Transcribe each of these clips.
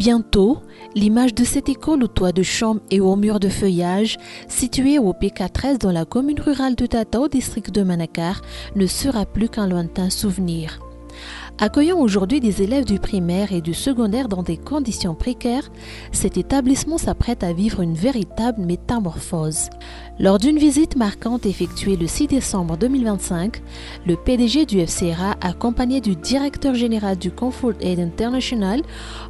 Bientôt, l'image de cette école au toit de chambre et aux murs de feuillage, située au PK13 dans la commune rurale de Tata au district de Manakar, ne sera plus qu'un lointain souvenir. Accueillant aujourd'hui des élèves du primaire et du secondaire dans des conditions précaires, cet établissement s'apprête à vivre une véritable métamorphose. Lors d'une visite marquante effectuée le 6 décembre 2025, le PDG du FCRA, accompagné du directeur général du Comfort Aid International,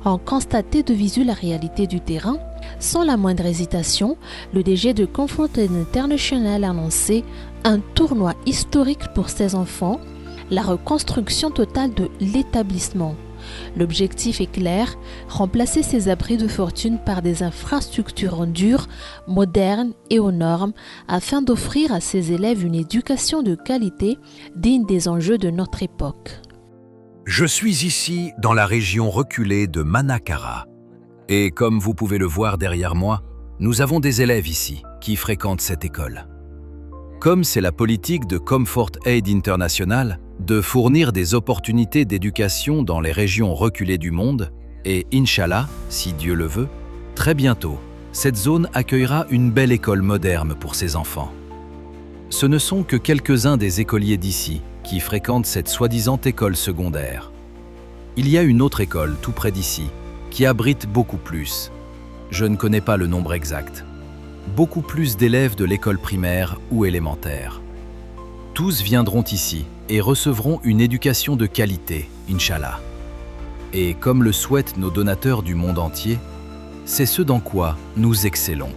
ont constaté de visu la réalité du terrain. Sans la moindre hésitation, le DG de Comfort Aid International a annoncé un tournoi historique pour ses enfants, la reconstruction totale de l'établissement. L'objectif est clair, remplacer ces abris de fortune par des infrastructures en dur, modernes et aux normes, afin d'offrir à ces élèves une éducation de qualité digne des enjeux de notre époque. Je suis ici dans la région reculée de Manakara. Et comme vous pouvez le voir derrière moi, nous avons des élèves ici qui fréquentent cette école. Comme c'est la politique de Comfort Aid International de fournir des opportunités d'éducation dans les régions reculées du monde, et Inch'Allah, si Dieu le veut, très bientôt, cette zone accueillera une belle école moderne pour ses enfants. Ce ne sont que quelques-uns des écoliers d'ici qui fréquentent cette soi-disant école secondaire. Il y a une autre école tout près d'ici qui abrite beaucoup plus. Je ne connais pas le nombre exact. Beaucoup plus d'élèves de l'école primaire ou élémentaire. Tous viendront ici et recevront une éducation de qualité, Inch'Allah. Et comme le souhaitent nos donateurs du monde entier, c'est ce dans quoi nous excellons.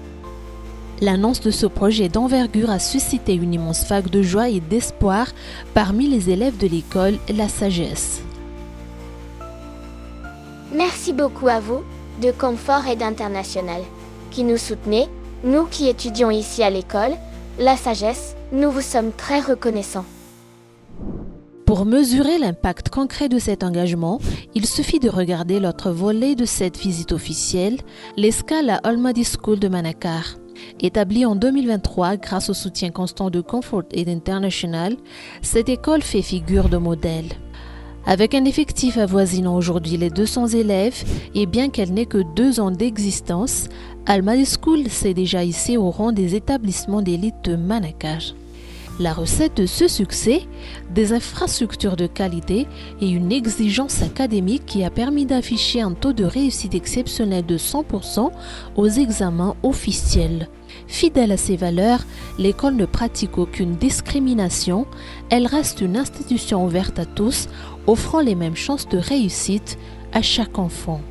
L'annonce de ce projet d'envergure a suscité une immense vague de joie et d'espoir parmi les élèves de l'école La Sagesse. Merci beaucoup à vous, de Comfort Aid International, qui nous soutenez, nous qui étudions ici à l'école, La Sagesse, nous vous sommes très reconnaissants. Pour mesurer l'impact concret de cet engagement, il suffit de regarder l'autre volet de cette visite officielle, l'escale à Al-Mahdi School de Manakar. Établie en 2023 grâce au soutien constant de Comfort Aid International, cette école fait figure de modèle. Avec un effectif avoisinant aujourd'hui les 200 élèves, et bien qu'elle n'ait que 2 ans d'existence, Al-Mahdi School s'est déjà hissé au rang des établissements d'élite de Manakar. La recette de ce succès, des infrastructures de qualité et une exigence académique qui a permis d'afficher un taux de réussite exceptionnel de 100% aux examens officiels. Fidèle à ses valeurs, l'école ne pratique aucune discrimination, elle reste une institution ouverte à tous, offrant les mêmes chances de réussite à chaque enfant.